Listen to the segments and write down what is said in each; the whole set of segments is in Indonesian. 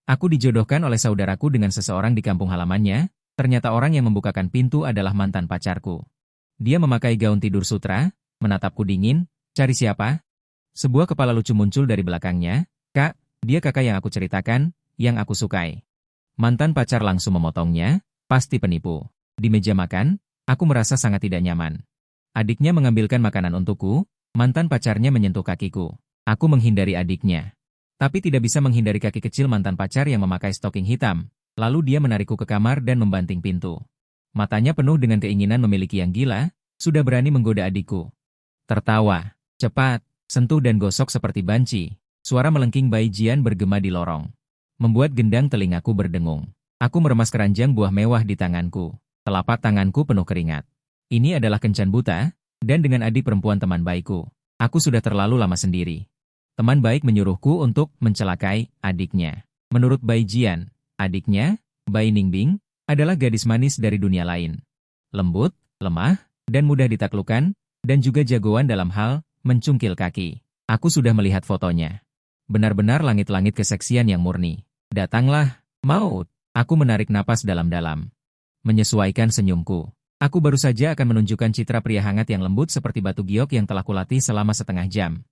Aku dijodohkan oleh saudaraku dengan seseorang di kampung halamannya, ternyata orang yang membukakan pintu adalah mantan pacarku. Dia memakai gaun tidur sutra, menatapku dingin, cari siapa? Sebuah kepala lucu muncul dari belakangnya, Kak, dia kakak yang aku ceritakan, yang aku sukai. Mantan pacar langsung memotongnya, pasti penipu. Di meja makan, aku merasa sangat tidak nyaman. Adiknya mengambilkan makanan untukku, mantan pacarnya menyentuh kakiku. Aku menghindari adiknya. Tapi tidak bisa menghindari kaki kecil mantan pacar yang memakai stoking hitam. Lalu dia menarikku ke kamar dan membanting pintu. Matanya penuh dengan keinginan memiliki yang gila, sudah berani menggoda adikku. Tertawa, cepat, sentuh dan gosok seperti banci. Suara melengking bayi Jian bergema di lorong. Membuat gendang telingaku berdengung. Aku meremas keranjang buah mewah di tanganku. Telapak tanganku penuh keringat. Ini adalah kencan buta, dan dengan adik perempuan teman baikku. Aku sudah terlalu lama sendiri. Teman baik menyuruhku untuk mencelakai adiknya. Menurut Bai Jian, adiknya, Bai Ningbing, adalah gadis manis dari dunia lain. Lembut, lemah, dan mudah ditaklukkan, dan juga jagoan dalam hal mencungkil kaki. Aku sudah melihat fotonya. Benar-benar langit-langit keseksian yang murni. Datanglah, maut. Aku menarik napas dalam-dalam. Menyesuaikan senyumku. Aku baru saja akan menunjukkan citra pria hangat yang lembut seperti batu giok yang telah kulatih selama setengah jam.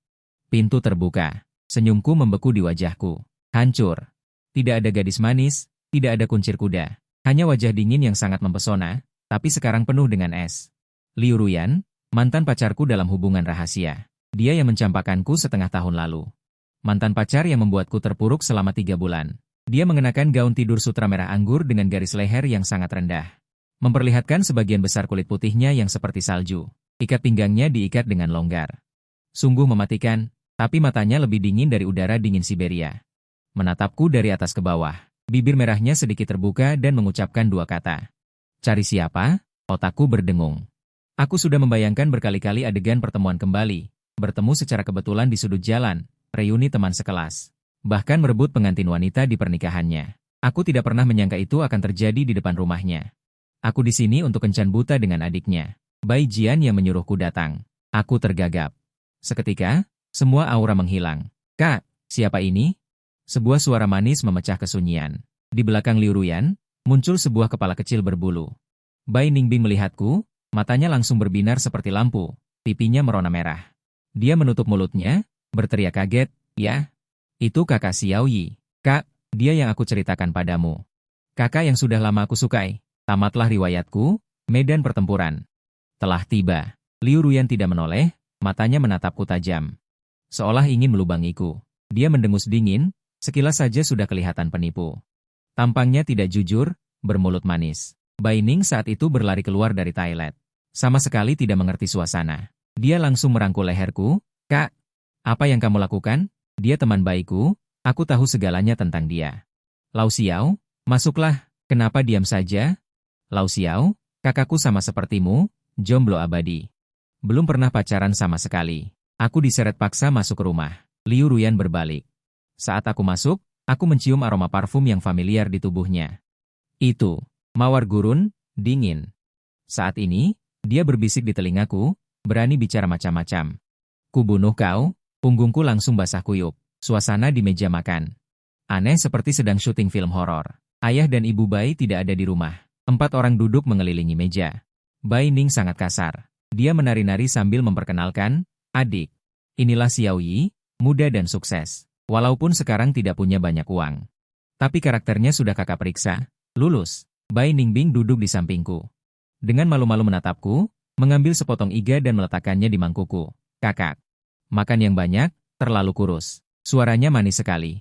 Pintu terbuka. Senyumku membeku di wajahku. Hancur. Tidak ada gadis manis, tidak ada kuncir kuda. Hanya wajah dingin yang sangat mempesona, tapi sekarang penuh dengan es. Liu Ruyan, mantan pacarku dalam hubungan rahasia. Dia yang mencampakkanku setengah tahun lalu. Mantan pacar yang membuatku terpuruk selama 3 bulan. Dia mengenakan gaun tidur sutra merah anggur dengan garis leher yang sangat rendah. Memperlihatkan sebagian besar kulit putihnya yang seperti salju. Ikat pinggangnya diikat dengan longgar. Sungguh mematikan, tapi matanya lebih dingin dari udara dingin Siberia. Menatapku dari atas ke bawah. Bibir merahnya sedikit terbuka dan mengucapkan 2 kata. Cari siapa? Otakku berdengung. Aku sudah membayangkan berkali-kali adegan pertemuan kembali. Bertemu secara kebetulan di sudut jalan. Reuni teman sekelas. Bahkan merebut pengantin wanita di pernikahannya. Aku tidak pernah menyangka itu akan terjadi di depan rumahnya. Aku di sini untuk kencan buta dengan adiknya. Bai Jian yang menyuruhku datang. Aku tergagap. Seketika, semua aura menghilang. Kak, siapa ini? Sebuah suara manis memecah kesunyian. Di belakang Liu Ruyan, muncul sebuah kepala kecil berbulu. Bai Ningbing melihatku, matanya langsung berbinar seperti lampu, pipinya merona merah. Dia menutup mulutnya, berteriak kaget, ya, itu kakak Xiao Yi. Kak, dia yang aku ceritakan padamu. Kakak yang sudah lama aku sukai. Tamatlah riwayatku, medan pertempuran. Telah tiba. Liu Ruyan tidak menoleh, matanya menatapku tajam. Seolah ingin melubangiku. Dia mendengus dingin, sekilas saja sudah kelihatan penipu. Tampangnya tidak jujur, bermulut manis. Bai Ning saat itu berlari keluar dari toilet. Sama sekali tidak mengerti suasana. Dia langsung merangkul leherku, Kak, apa yang kamu lakukan? Dia teman baikku, aku tahu segalanya tentang dia. Lau Xiao, masuklah, kenapa diam saja? Lau Xiao, kakakku sama sepertimu, jomblo abadi. Belum pernah pacaran sama sekali. Aku diseret paksa masuk ke rumah. Liu Ruyan berbalik. Saat aku masuk, aku mencium aroma parfum yang familiar di tubuhnya. Itu, mawar gurun, dingin. Saat ini, dia berbisik di telingaku, berani bicara macam-macam. Kubunuh kau. Punggungku langsung basah kuyup. Suasana di meja makan. Aneh seperti sedang syuting film horor. Ayah dan ibu Bai tidak ada di rumah. 4 orang duduk mengelilingi meja. Bai Ning sangat kasar. Dia menari-nari sambil memperkenalkan, adik. Inilah Xiao Yi, muda dan sukses. Walaupun sekarang tidak punya banyak uang. Tapi karakternya sudah kakak periksa. Lulus. Bai Ningbing duduk di sampingku. Dengan malu-malu menatapku, mengambil sepotong iga dan meletakkannya di mangkuku. Kakak. Makan yang banyak, terlalu kurus. Suaranya manis sekali.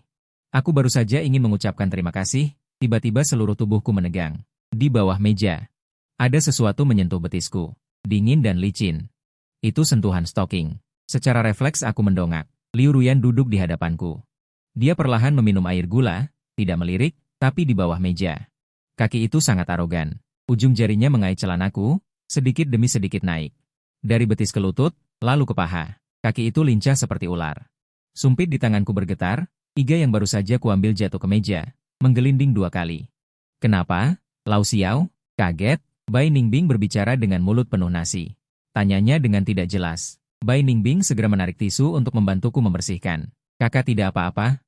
Aku baru saja ingin mengucapkan terima kasih, tiba-tiba seluruh tubuhku menegang. Di bawah meja, ada sesuatu menyentuh betisku. Dingin dan licin. Itu sentuhan stoking. Secara refleks aku mendongak. Liu Ruyan duduk di hadapanku. Dia perlahan meminum air gula, tidak melirik, tapi di bawah meja. Kaki itu sangat arogan. Ujung jarinya mengait celanaku, sedikit demi sedikit naik. Dari betis ke lutut, lalu ke paha. Kaki itu lincah seperti ular. Sumpit di tanganku bergetar, iga yang baru saja kuambil jatuh ke meja, menggelinding 2 kali. Kenapa? Lau Xiao, kaget, Bai Ningbing berbicara dengan mulut penuh nasi. Tanyanya dengan tidak jelas. Bai Ningbing segera menarik tisu untuk membantuku membersihkan. Kakak tidak apa-apa?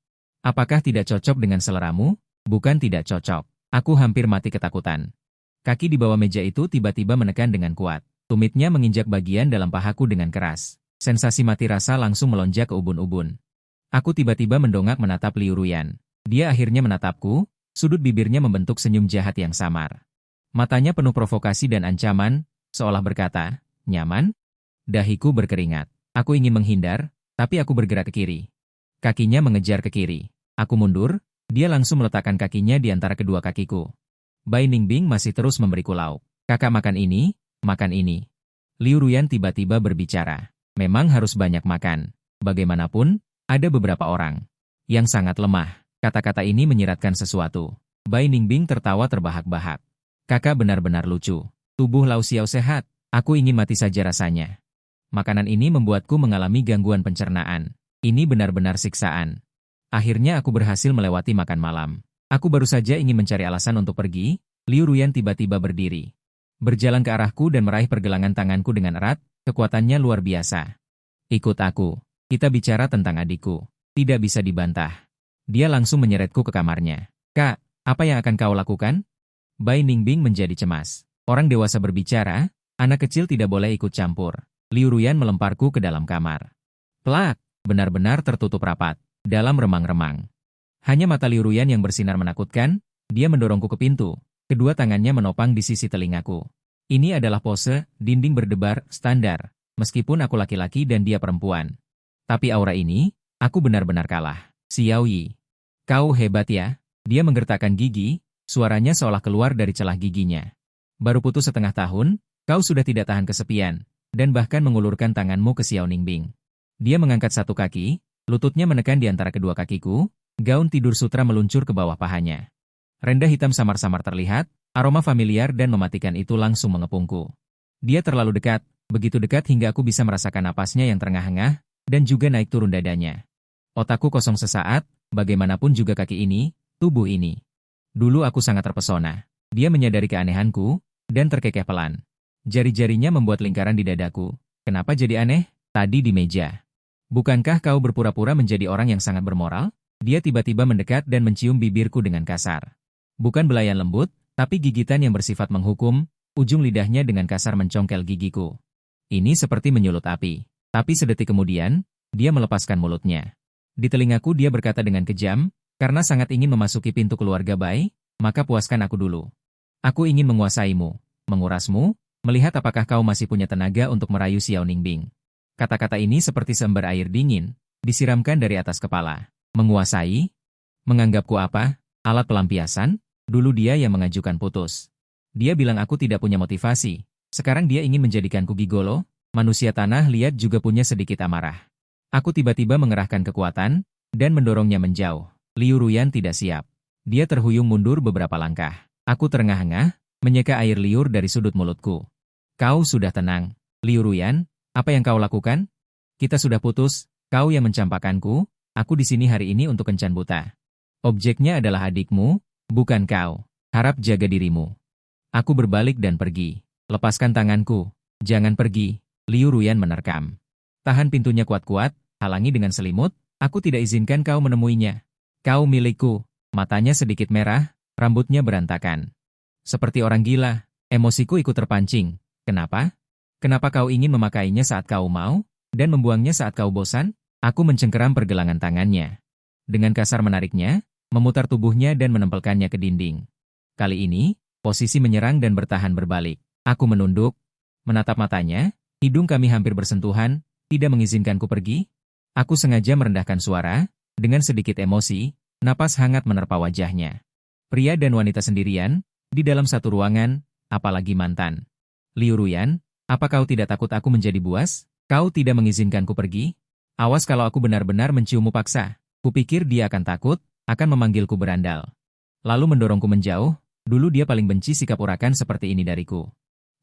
Apakah tidak cocok dengan seleramu? Bukan tidak cocok. Aku hampir mati ketakutan. Kaki di bawah meja itu tiba-tiba menekan dengan kuat. Tumitnya menginjak bagian dalam pahaku dengan keras. Sensasi mati rasa langsung melonjak ke ubun-ubun. Aku tiba-tiba mendongak menatap Liu Ruyan. Dia akhirnya menatapku, sudut bibirnya membentuk senyum jahat yang samar. Matanya penuh provokasi dan ancaman, seolah berkata, "Nyaman?" Dahiku berkeringat. Aku ingin menghindar, tapi aku bergerak ke kiri. Kakinya mengejar ke kiri. Aku mundur, dia langsung meletakkan kakinya di antara kedua kakiku. Bai Ningbing masih terus memberiku lauk. "Kakak makan ini, makan ini." Liu Ruyan tiba-tiba berbicara. "Memang harus banyak makan. Bagaimanapun, ada beberapa orang yang sangat lemah." Kata-kata ini menyiratkan sesuatu. Bai Ningbing tertawa terbahak-bahak. "Kakak benar-benar lucu. Tubuh Lau Xiao sehat. Aku ingin mati saja rasanya. Makanan ini membuatku mengalami gangguan pencernaan. Ini benar-benar siksaan." Akhirnya aku berhasil melewati makan malam. Aku baru saja ingin mencari alasan untuk pergi, Liu Ruyan tiba-tiba berdiri. Berjalan ke arahku dan meraih pergelangan tanganku dengan erat, kekuatannya luar biasa. "Ikut aku. Kita bicara tentang adikku." Tidak bisa dibantah. Dia langsung menyeretku ke kamarnya. "Kak, apa yang akan kau lakukan?" Bai Ningbing menjadi cemas. Orang dewasa berbicara, anak kecil tidak boleh ikut campur. Liu Ruyan melemparku ke dalam kamar. Plak! Benar-benar tertutup rapat. Dalam remang-remang. Hanya mata Liu Ruyan yang bersinar menakutkan, dia mendorongku ke pintu. Kedua tangannya menopang di sisi telingaku. Ini adalah pose, dinding berdebar, standar. Meskipun aku laki-laki dan dia perempuan. Tapi aura ini, aku benar-benar kalah. "Xiao Yi, kau hebat ya." Dia menggertakkan gigi, suaranya seolah keluar dari celah giginya. "Baru putus setengah tahun, kau sudah tidak tahan kesepian, dan bahkan mengulurkan tanganmu ke Xiao Ningbing." Dia mengangkat satu kaki, lututnya menekan di antara kedua kakiku, gaun tidur sutra meluncur ke bawah pahanya. Rendah hitam samar-samar terlihat, aroma familiar dan mematikan itu langsung mengepungku. Dia terlalu dekat, begitu dekat hingga aku bisa merasakan napasnya yang terengah-engah, dan juga naik turun dadanya. Otakku kosong sesaat, bagaimanapun juga kaki ini, tubuh ini. Dulu aku sangat terpesona. Dia menyadari keanehanku, dan terkekeh pelan. Jari-jarinya membuat lingkaran di dadaku. "Kenapa jadi aneh? Tadi di meja. Bukankah kau berpura-pura menjadi orang yang sangat bermoral?" Dia tiba-tiba mendekat dan mencium bibirku dengan kasar. Bukan belayan lembut, tapi gigitan yang bersifat menghukum, ujung lidahnya dengan kasar mencongkel gigiku. Ini seperti menyulut api. Tapi sedetik kemudian, dia melepaskan mulutnya. Di telingaku dia berkata dengan kejam, "Karena sangat ingin memasuki pintu keluarga Bai, maka puaskan aku dulu. Aku ingin menguasaimu, mengurasmu, melihat apakah kau masih punya tenaga untuk merayu Xiao Ningbing." Kata-kata ini seperti seember air dingin, disiramkan dari atas kepala. Menguasai? Menganggapku apa? Alat pelampiasan? Dulu dia yang mengajukan putus. Dia bilang aku tidak punya motivasi. Sekarang dia ingin menjadikanku gigolo? Manusia tanah liat juga punya sedikit amarah. Aku tiba-tiba mengerahkan kekuatan, dan mendorongnya menjauh. Liu Ruyan tidak siap. Dia terhuyung mundur beberapa langkah. Aku terengah-engah, menyeka air liur dari sudut mulutku. "Kau sudah tenang. Liu Ruyan, apa yang kau lakukan? Kita sudah putus, kau yang mencampakkanku, aku di sini hari ini untuk kencan buta. Objeknya adalah adikmu, bukan kau. Harap jaga dirimu." Aku berbalik dan pergi. "Lepaskan tanganku. Jangan pergi." Liu Ruyan menerkam. "Tahan pintunya kuat-kuat, halangi dengan selimut, aku tidak izinkan kau menemuinya. Kau milikku." Matanya sedikit merah, rambutnya berantakan. Seperti orang gila, emosiku ikut terpancing. "Kenapa? Kenapa kau ingin memakainya saat kau mau, dan membuangnya saat kau bosan?" Aku mencengkeram pergelangan tangannya. Dengan kasar menariknya, memutar tubuhnya dan menempelkannya ke dinding. Kali ini, posisi menyerang dan bertahan berbalik. Aku menunduk, menatap matanya, hidung kami hampir bersentuhan, tidak mengizinkanku pergi. Aku sengaja merendahkan suara, dengan sedikit emosi, napas hangat menerpa wajahnya. Pria dan wanita sendirian, di dalam satu ruangan, apalagi mantan. "Liu Ruyan, apa kau tidak takut aku menjadi buas? Kau tidak mengizinkanku pergi? Awas kalau aku benar-benar menciummu paksa." Kupikir dia akan takut, akan memanggilku berandal. Lalu mendorongku menjauh, dulu dia paling benci sikap urakan seperti ini dariku.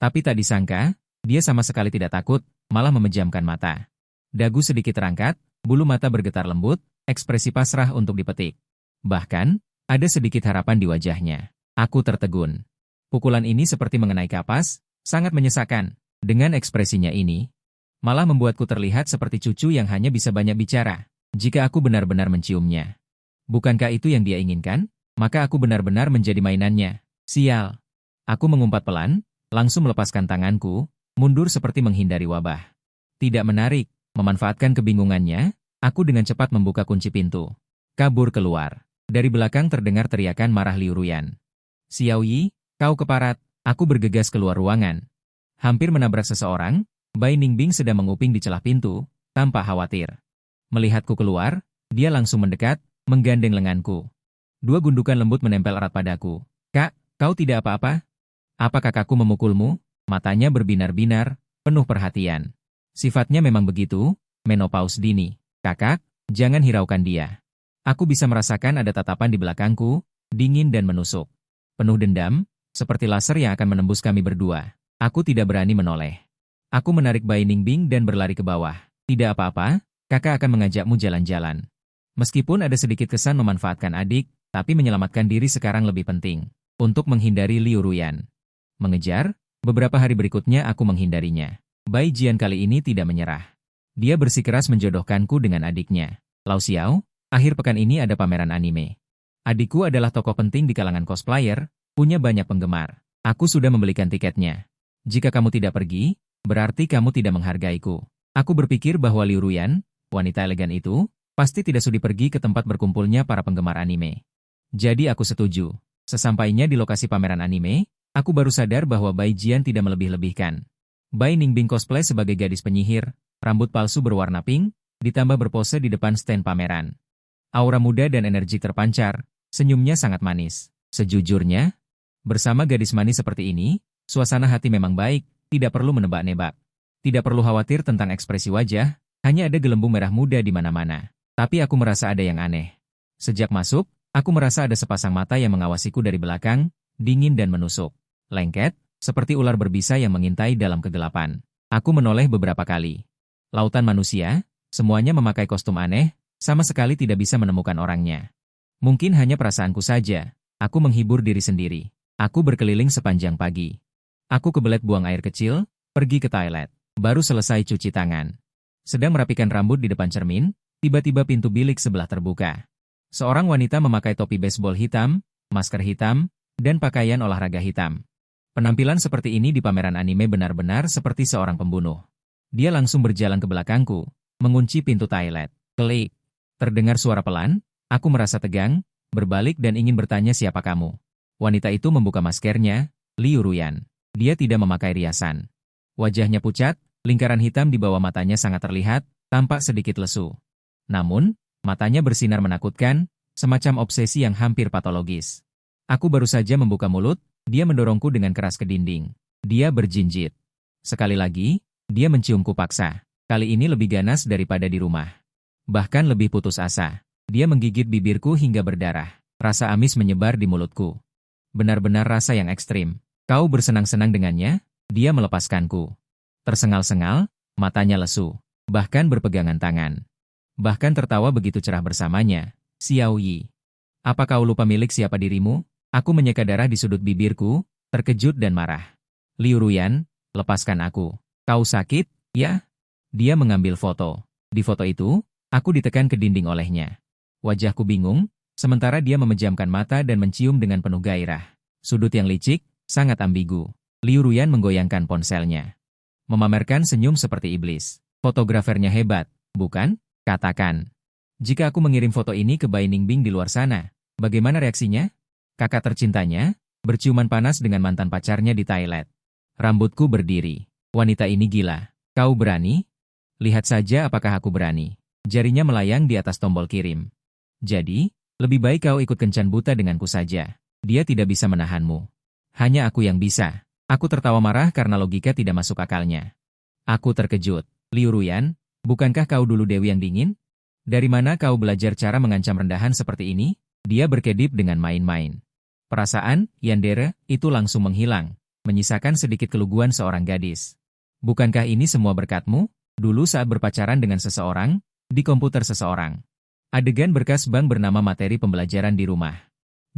Tapi tak disangka, dia sama sekali tidak takut, malah memejamkan mata. Dagu sedikit terangkat, bulu mata bergetar lembut, ekspresi pasrah untuk dipetik. Bahkan, ada sedikit harapan di wajahnya. Aku tertegun. Pukulan ini seperti mengenai kapas, sangat menyesakan. Dengan ekspresinya ini, malah membuatku terlihat seperti cucu yang hanya bisa banyak bicara, jika aku benar-benar menciumnya. Bukankah itu yang dia inginkan? Maka aku benar-benar menjadi mainannya. Sial. Aku mengumpat pelan, langsung melepaskan tanganku, mundur seperti menghindari wabah. Tidak menarik, memanfaatkan kebingungannya, aku dengan cepat membuka kunci pintu. Kabur keluar. Dari belakang terdengar teriakan marah Liu Ruyan. Xiao Yi, kau keparat. Aku bergegas keluar ruangan. Hampir menabrak seseorang, Bai Ningbing sedang menguping di celah pintu, tanpa khawatir. Melihatku keluar, dia langsung mendekat, menggandeng lenganku. Dua gundukan lembut menempel erat padaku. Kak, kau tidak apa-apa? Apa kakakku memukulmu? Matanya berbinar-binar, penuh perhatian. Sifatnya memang begitu, menopause dini. Kakak, jangan hiraukan dia. Aku bisa merasakan ada tatapan di belakangku, dingin dan menusuk. Penuh dendam, seperti laser yang akan menembus kami berdua. Aku tidak berani menoleh. Aku menarik Bai Ningbing dan berlari ke bawah. Tidak apa-apa, kakak akan mengajakmu jalan-jalan. Meskipun ada sedikit kesan memanfaatkan adik, tapi menyelamatkan diri sekarang lebih penting. Untuk menghindari Liu Ruyan. Mengejar, beberapa hari berikutnya aku menghindarinya. Bai Jian kali ini tidak menyerah. Dia bersikeras menjodohkanku dengan adiknya. Lao Xiao, akhir pekan ini ada pameran anime. Adikku adalah tokoh penting di kalangan cosplayer, punya banyak penggemar. Aku sudah membelikan tiketnya. Jika kamu tidak pergi, berarti kamu tidak menghargaiku. Aku berpikir bahwa Liu Ruyan, wanita elegan itu, pasti tidak sudi pergi ke tempat berkumpulnya para penggemar anime. Jadi aku setuju. Sesampainya di lokasi pameran anime, aku baru sadar bahwa Bai Jian tidak melebih-lebihkan. Bai Ningbing cosplay sebagai gadis penyihir, rambut palsu berwarna pink, ditambah berpose di depan stand pameran. Aura muda dan energi terpancar, senyumnya sangat manis. Sejujurnya, bersama gadis manis seperti ini, suasana hati memang baik, tidak perlu menebak-nebak. Tidak perlu khawatir tentang ekspresi wajah, hanya ada gelembung merah muda di mana-mana. Tapi aku merasa ada yang aneh. Sejak masuk, aku merasa ada sepasang mata yang mengawasiku dari belakang, dingin dan menusuk. Lengket, seperti ular berbisa yang mengintai dalam kegelapan. Aku menoleh beberapa kali. Lautan manusia, semuanya memakai kostum aneh, sama sekali tidak bisa menemukan orangnya. Mungkin hanya perasaanku saja, aku menghibur diri sendiri. Aku berkeliling sepanjang pagi. Aku kebelet buang air kecil, pergi ke toilet. Baru selesai cuci tangan. Sedang merapikan rambut di depan cermin, tiba-tiba pintu bilik sebelah terbuka. Seorang wanita memakai topi baseball hitam, masker hitam, dan pakaian olahraga hitam. Penampilan seperti ini di pameran anime benar-benar seperti seorang pembunuh. Dia langsung berjalan ke belakangku, mengunci pintu toilet. Klik. Terdengar suara pelan, aku merasa tegang, berbalik dan ingin bertanya siapa kamu. Wanita itu membuka maskernya, Liu Ruyan. Dia tidak memakai riasan. Wajahnya pucat, lingkaran hitam di bawah matanya sangat terlihat, tampak sedikit lesu. Namun, matanya bersinar menakutkan, semacam obsesi yang hampir patologis. Aku baru saja membuka mulut, dia mendorongku dengan keras ke dinding. Dia berjinjit. Sekali lagi, dia menciumku paksa. Kali ini lebih ganas daripada di rumah. Bahkan lebih putus asa. Dia menggigit bibirku hingga berdarah. Rasa amis menyebar di mulutku. Benar-benar rasa yang ekstrim. Kau bersenang-senang dengannya? Dia melepaskanku. Tersengal-sengal, matanya lesu. Bahkan berpegangan tangan. Bahkan tertawa begitu cerah bersamanya. Xiao Yi. Apa kau lupa milik siapa dirimu? Aku menyeka darah di sudut bibirku, terkejut dan marah. Liu Ruyan, lepaskan aku. Kau sakit, ya? Dia mengambil foto. Di foto itu, aku ditekan ke dinding olehnya. Wajahku bingung, sementara dia memejamkan mata dan mencium dengan penuh gairah. Sudut yang licik, sangat ambigu. Liu Ruyan menggoyangkan ponselnya. Memamerkan senyum seperti iblis. Fotografernya hebat, bukan? Katakan. Jika aku mengirim foto ini ke Bai Ningbing di luar sana, bagaimana reaksinya? Kakak tercintanya, berciuman panas dengan mantan pacarnya di toilet. Rambutku berdiri. Wanita ini gila. Kau berani? Lihat saja apakah aku berani. Jarinya melayang di atas tombol kirim. Jadi, lebih baik kau ikut kencan buta denganku saja. Dia tidak bisa menahanmu. Hanya aku yang bisa. Aku tertawa marah karena logika tidak masuk akalnya. Aku terkejut. Liu Ruyan, bukankah kau dulu dewi yang dingin? Dari mana kau belajar cara mengancam rendahan seperti ini? Dia berkedip dengan main-main. Perasaan, yandere, itu langsung menghilang, menyisakan sedikit keluguan seorang gadis. Bukankah ini semua berkatmu? Dulu saat berpacaran dengan seseorang, di komputer seseorang. Adegan berkas bank bernama materi pembelajaran di rumah.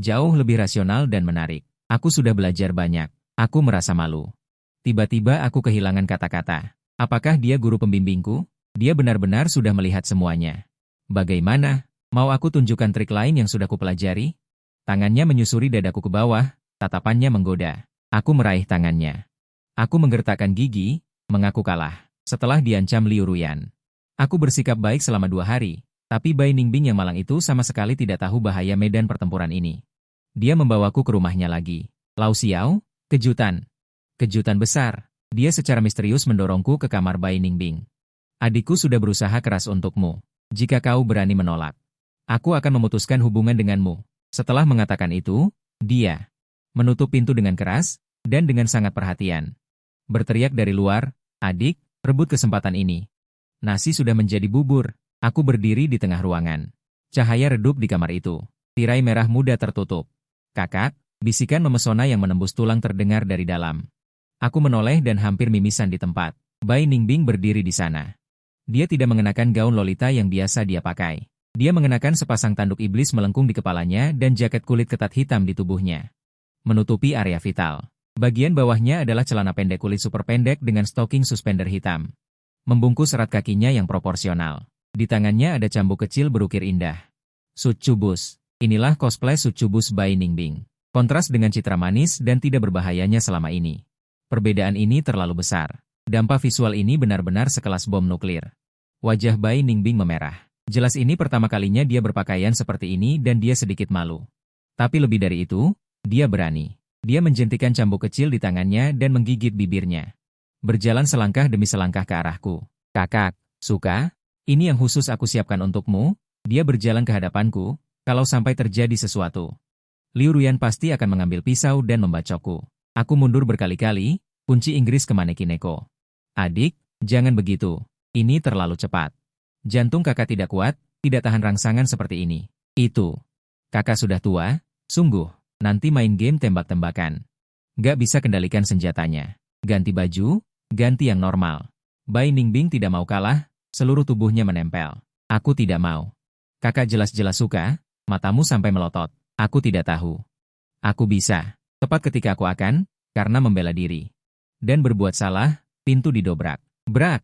Jauh lebih rasional dan menarik. Aku sudah belajar banyak. Aku merasa malu. Tiba-tiba aku kehilangan kata-kata. Apakah dia guru pembimbingku? Dia benar-benar sudah melihat semuanya. Bagaimana? Mau aku tunjukkan trik lain yang sudah kupelajari? Tangannya menyusuri dadaku ke bawah, tatapannya menggoda. Aku meraih tangannya. Aku menggertakkan gigi, mengaku kalah. Setelah diancam Liu Ruyan. Aku bersikap baik selama 2 hari, tapi Bai Ningbing yang malang itu sama sekali tidak tahu bahaya medan pertempuran ini. Dia membawaku ke rumahnya lagi. Lau Xiao, kejutan. Kejutan besar. Dia secara misterius mendorongku ke kamar Bai Ningbing. Adikku sudah berusaha keras untukmu. Jika kau berani menolak, aku akan memutuskan hubungan denganmu. Setelah mengatakan itu, dia menutup pintu dengan keras, dan dengan sangat perhatian. Berteriak dari luar, adik, rebut kesempatan ini. Nasi sudah menjadi bubur. Aku berdiri di tengah ruangan. Cahaya redup di kamar itu. Tirai merah muda tertutup. Kakak, bisikan memesona yang menembus tulang terdengar dari dalam. Aku menoleh dan hampir mimisan di tempat. Bai Ningbing berdiri di sana. Dia tidak mengenakan gaun lolita yang biasa dia pakai. Dia mengenakan sepasang tanduk iblis melengkung di kepalanya dan jaket kulit ketat hitam di tubuhnya, menutupi area vital. Bagian bawahnya adalah celana pendek kulit super pendek dengan stocking suspender hitam. Membungkus erat kakinya yang proporsional. Di tangannya ada cambuk kecil berukir indah. Succubus. Inilah cosplay Succubus Bai Ningbing. Kontras dengan citra manis dan tidak berbahayanya selama ini. Perbedaan ini terlalu besar. Dampak visual ini benar-benar sekelas bom nuklir. Wajah Bai Ningbing memerah. Jelas ini pertama kalinya dia berpakaian seperti ini dan dia sedikit malu. Tapi lebih dari itu, dia berani. Dia menjentikan cambuk kecil di tangannya dan menggigit bibirnya. Berjalan selangkah demi selangkah ke arahku. Kakak, suka? Ini yang khusus aku siapkan untukmu. Dia berjalan ke hadapanku, kalau sampai terjadi sesuatu. Liu Ruyan pasti akan mengambil pisau dan membacokku. Aku mundur berkali-kali, kunci Inggris ke Manekineko. Adik, jangan begitu. Ini terlalu cepat. Jantung kakak tidak kuat, tidak tahan rangsangan seperti ini. Itu. Kakak sudah tua, sungguh. Nanti main game tembak-tembakan. Gak bisa kendalikan senjatanya. Ganti baju, ganti yang normal. Bai Ningbing tidak mau kalah, seluruh tubuhnya menempel. Aku tidak mau. Kakak jelas-jelas suka, matamu sampai melotot. Aku tidak tahu. Aku bisa. Tepat ketika aku akan, karena membela diri. Dan berbuat salah, pintu didobrak. Brak!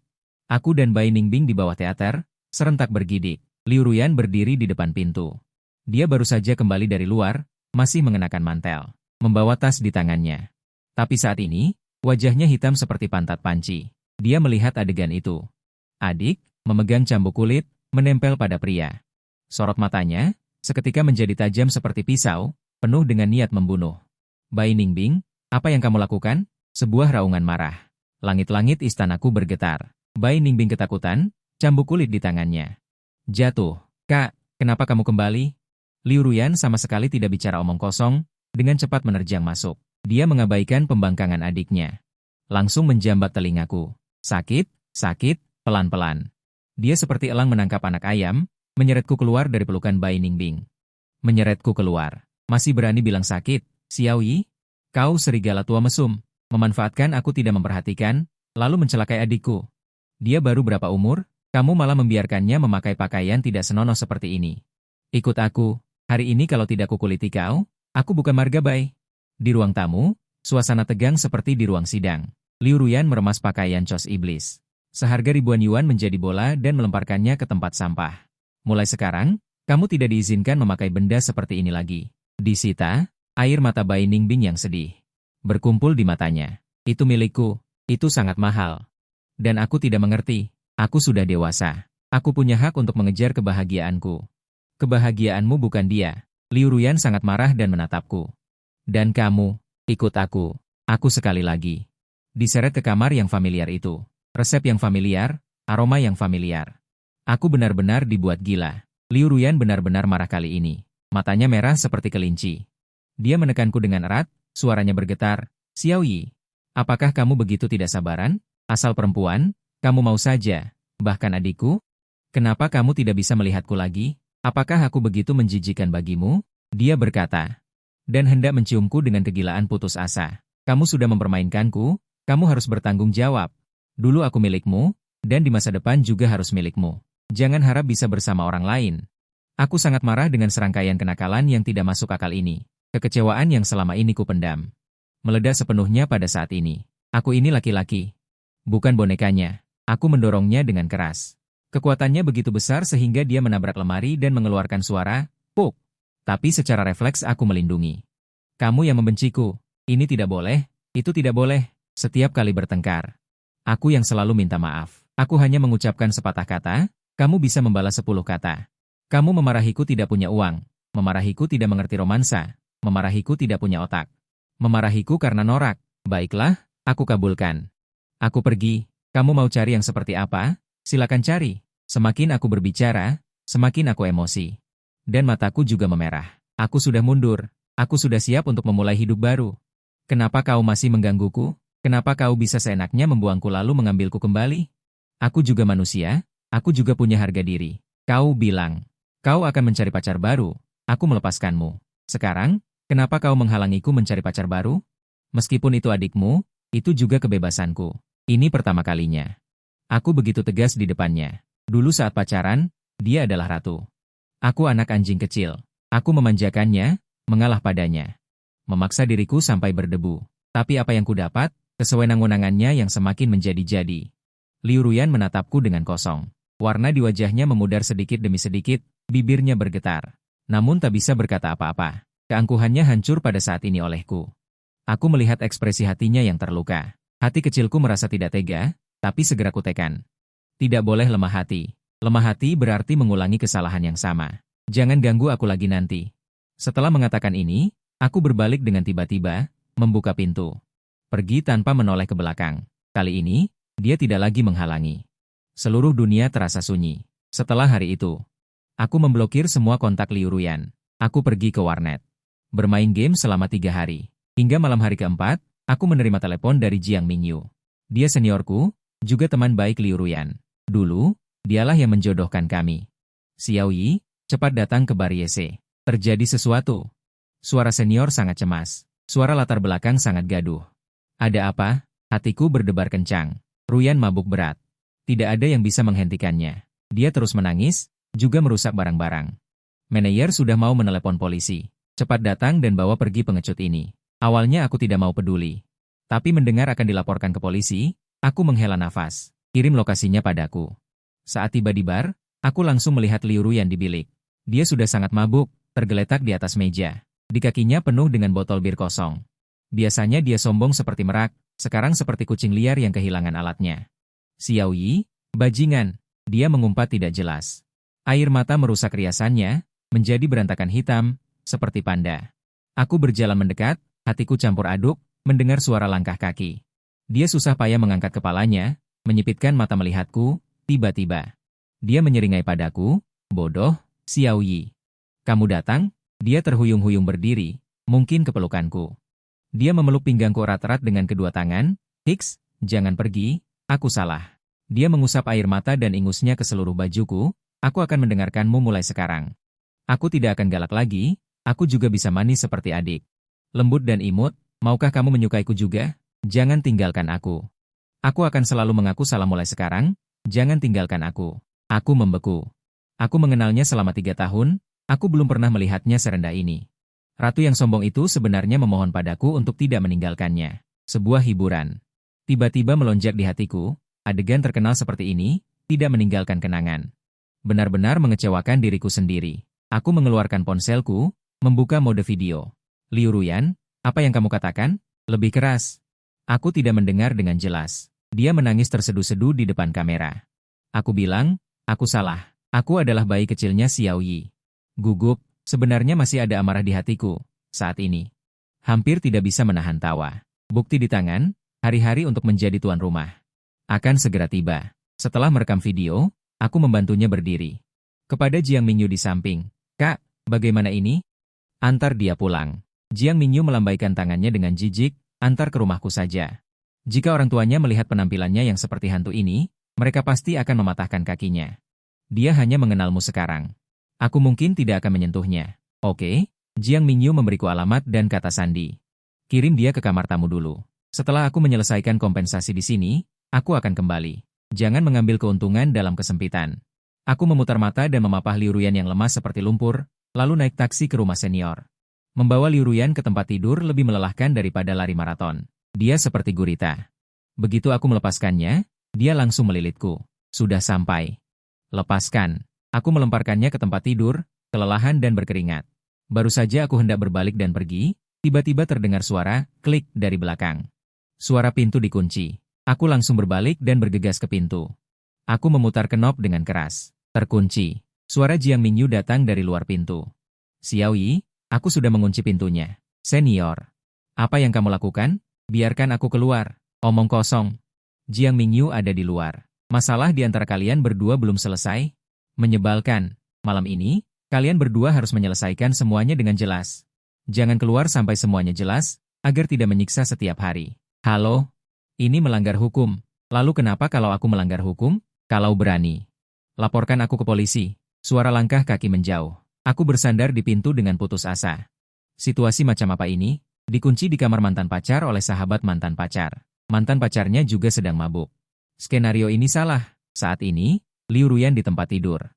Aku dan Bai Ningbing di bawah teater, serentak bergidik. Liu Ruyan berdiri di depan pintu. Dia baru saja kembali dari luar, masih mengenakan mantel, membawa tas di tangannya. Tapi saat ini, wajahnya hitam seperti pantat panci. Dia melihat adegan itu. Adik, memegang cambuk kulit, menempel pada pria. Sorot matanya, seketika menjadi tajam seperti pisau, penuh dengan niat membunuh. Bai Ningbing, apa yang kamu lakukan? Sebuah raungan marah. Langit-langit istanaku bergetar. Bai Ningbing ketakutan, cambuk kulit di tangannya jatuh. Kak, kenapa kamu kembali? Liu Ruyan sama sekali tidak bicara omong kosong, dengan cepat menerjang masuk. Dia mengabaikan pembangkangan adiknya. Langsung menjambak telingaku. Sakit, sakit, pelan-pelan. Dia seperti elang menangkap anak ayam, menyeretku keluar dari pelukan Bai Ningbing. Menyeretku keluar. Masih berani bilang sakit, Xiao Yi? Kau serigala tua mesum, memanfaatkan aku tidak memperhatikan, lalu mencelakai adikku. Dia baru berapa umur? Kamu malah membiarkannya memakai pakaian tidak senonoh seperti ini. Ikut aku. Hari ini kalau tidak kukuliti kau, aku bukan marga Bai. Di ruang tamu, suasana tegang seperti di ruang sidang. Liu Ruyan meremas pakaian cos iblis. Seharga ribuan yuan menjadi bola dan melemparkannya ke tempat sampah. Mulai sekarang, kamu tidak diizinkan memakai benda seperti ini lagi. Disita, air mata Bai Ningbing yang sedih berkumpul di matanya. Itu milikku, itu sangat mahal. Dan aku tidak mengerti. Aku sudah dewasa. Aku punya hak untuk mengejar kebahagiaanku. Kebahagiaanmu bukan dia. Liu Ruyan sangat marah dan menatapku. Dan kamu, ikut aku. Aku sekali lagi. Diseret ke kamar yang familiar itu. Resep yang familiar, aroma yang familiar. Aku benar-benar dibuat gila. Liu Ruyan benar-benar marah kali ini. Matanya merah seperti kelinci. Dia menekanku dengan erat, suaranya bergetar. Xiao Yi, apakah kamu begitu tidak sabaran? Asal perempuan, kamu mau saja. Bahkan adikku? Kenapa kamu tidak bisa melihatku lagi? Apakah aku begitu menjijikan bagimu? Dia berkata. Dan hendak menciumku dengan kegilaan putus asa. Kamu sudah mempermainkanku, kamu harus bertanggung jawab. Dulu aku milikmu, dan di masa depan juga harus milikmu. Jangan harap bisa bersama orang lain. Aku sangat marah dengan serangkaian kenakalan yang tidak masuk akal ini. Kekecewaan yang selama ini kupendam meledak sepenuhnya pada saat ini. Aku ini laki-laki. Bukan bonekanya. Aku mendorongnya dengan keras. Kekuatannya begitu besar sehingga dia menabrak lemari dan mengeluarkan suara, "Puk!" Tapi secara refleks aku melindungi. Kamu yang membenciku. Ini tidak boleh, itu tidak boleh. Setiap kali bertengkar, aku yang selalu minta maaf. Aku hanya mengucapkan sepatah kata, kamu bisa membalas 10 kata. Kamu memarahiku tidak punya uang, memarahiku tidak mengerti romansa, memarahiku tidak punya otak. Memarahiku karena norak. Baiklah, aku kabulkan. Aku pergi. Kamu mau cari yang seperti apa? Silakan cari. Semakin aku berbicara, semakin aku emosi. Dan mataku juga memerah. Aku sudah mundur. Aku sudah siap untuk memulai hidup baru. Kenapa kau masih menggangguku? Kenapa kau bisa seenaknya membuangku lalu mengambilku kembali? Aku juga manusia, aku juga punya harga diri. Kau bilang, kau akan mencari pacar baru. Aku melepaskanmu. Sekarang, kenapa kau menghalangiku mencari pacar baru? Meskipun itu adikmu, itu juga kebebasanku. Ini pertama kalinya. Aku begitu tegas di depannya. Dulu saat pacaran, dia adalah ratu. Aku anak anjing kecil. Aku memanjakannya, mengalah padanya. Memaksa diriku sampai berdebu. Tapi apa yang kudapat? Kesewenang-wenangannya yang semakin menjadi-jadi. Liu Ruyan menatapku dengan kosong. Warna di wajahnya memudar sedikit demi sedikit, bibirnya bergetar. Namun tak bisa berkata apa-apa. Keangkuhannya hancur pada saat ini olehku. Aku melihat ekspresi hatinya yang terluka. Hati kecilku merasa tidak tega, tapi segera kutekan. Tidak boleh lemah hati. Lemah hati berarti mengulangi kesalahan yang sama. Jangan ganggu aku lagi nanti. Setelah mengatakan ini, aku berbalik dengan tiba-tiba, membuka pintu. Pergi tanpa menoleh ke belakang. Kali ini, dia tidak lagi menghalangi. Seluruh dunia terasa sunyi. Setelah hari itu, aku memblokir semua kontak Liu Ruyan. Aku pergi ke warnet. Bermain game selama 3 hari. Hingga malam hari keempat, aku menerima telepon dari Jiang Mingyu. Dia seniorku, juga teman baik Liu Ruyan. Dulu, dialah yang menjodohkan kami. Xiao Yi, cepat datang ke bar YC. Terjadi sesuatu. Suara senior sangat cemas. Suara latar belakang sangat gaduh. Ada apa? Hatiku berdebar kencang. Ruyan mabuk berat. Tidak ada yang bisa menghentikannya. Dia terus menangis, juga merusak barang-barang. Manajer sudah mau menelepon polisi. Cepat datang dan bawa pergi pengecut ini. Awalnya aku tidak mau peduli. Tapi mendengar akan dilaporkan ke polisi, aku menghela nafas. Kirim lokasinya padaku. Saat tiba di bar, aku langsung melihat Liu Ruyan di bilik. Dia sudah sangat mabuk, tergeletak di atas meja. Di kakinya penuh dengan botol bir kosong. Biasanya dia sombong seperti merak, sekarang seperti kucing liar yang kehilangan alatnya. Xiao Yi, bajingan, dia mengumpat tidak jelas. Air mata merusak riasannya, menjadi berantakan hitam, seperti panda. Aku berjalan mendekat, hatiku campur aduk, mendengar suara langkah kaki. Dia susah payah mengangkat kepalanya, menyipitkan mata melihatku, tiba-tiba. Dia menyeringai padaku, bodoh, Xiao Yi. Kamu datang? Dia terhuyung-huyung berdiri, mungkin kepelukanku. Dia memeluk pinggangku erat-erat dengan kedua tangan. Hiks, jangan pergi, aku salah. Dia mengusap air mata dan ingusnya ke seluruh bajuku. Aku akan mendengarkanmu mulai sekarang. Aku tidak akan galak lagi, aku juga bisa manis seperti adik. Lembut dan imut, maukah kamu menyukaiku juga? Jangan tinggalkan aku. Aku akan selalu mengaku salah mulai sekarang, jangan tinggalkan aku. Aku membeku. Aku mengenalnya selama 3 tahun, aku belum pernah melihatnya serendah ini. Ratu yang sombong itu sebenarnya memohon padaku untuk tidak meninggalkannya. Sebuah hiburan. Tiba-tiba melonjak di hatiku, adegan terkenal seperti ini, tidak meninggalkan kenangan. Benar-benar mengecewakan diriku sendiri. Aku mengeluarkan ponselku, membuka mode video. Liu Ruyan, apa yang kamu katakan? Lebih keras. Aku tidak mendengar dengan jelas. Dia menangis terseduh-seduh di depan kamera. Aku bilang, aku salah. Aku adalah bayi kecilnya Xiao Yi. Gugup. Sebenarnya masih ada amarah di hatiku, saat ini. Hampir tidak bisa menahan tawa. Bukti di tangan, hari-hari untuk menjadi tuan rumah. Akan segera tiba. Setelah merekam video, aku membantunya berdiri. Kepada Jiang Mingyu di samping, Kak, bagaimana ini? Antar dia pulang. Jiang Mingyu melambaikan tangannya dengan jijik, antar ke rumahku saja. Jika orang tuanya melihat penampilannya yang seperti hantu ini, mereka pasti akan mematahkan kakinya. Dia hanya mengenalmu sekarang. Aku mungkin tidak akan menyentuhnya. Oke, Jiang Mingyu memberiku alamat dan kata sandi. Kirim dia ke kamar tamu dulu. Setelah aku menyelesaikan kompensasi di sini, aku akan kembali. Jangan mengambil keuntungan dalam kesempitan. Aku memutar mata dan memapah Liu Ruyan yang lemas seperti lumpur, lalu naik taksi ke rumah senior. Membawa Liu Ruyan ke tempat tidur lebih melelahkan daripada lari maraton. Dia seperti gurita. Begitu aku melepaskannya, dia langsung melilitku. Sudah sampai. Lepaskan. Aku melemparkannya ke tempat tidur, kelelahan dan berkeringat. Baru saja aku hendak berbalik dan pergi, tiba-tiba terdengar suara klik dari belakang. Suara pintu dikunci. Aku langsung berbalik dan bergegas ke pintu. Aku memutar knop dengan keras. Terkunci. Suara Jiang Mingyu datang dari luar pintu. Xiao Yi, aku sudah mengunci pintunya. Senior. Apa yang kamu lakukan? Biarkan aku keluar. Omong kosong. Jiang Mingyu ada di luar. Masalah di antara kalian berdua belum selesai? Menyebalkan. Malam ini, kalian berdua harus menyelesaikan semuanya dengan jelas. Jangan keluar sampai semuanya jelas, agar tidak menyiksa setiap hari. Halo? Ini melanggar hukum. Lalu kenapa kalau aku melanggar hukum? Kalau berani, laporkan aku ke polisi. Suara langkah kaki menjauh. Aku bersandar di pintu dengan putus asa. Situasi macam apa ini? Dikunci di kamar mantan pacar oleh sahabat mantan pacar. Mantan pacarnya juga sedang mabuk. Skenario ini salah. Saat ini, Liu Ruyan di tempat tidur.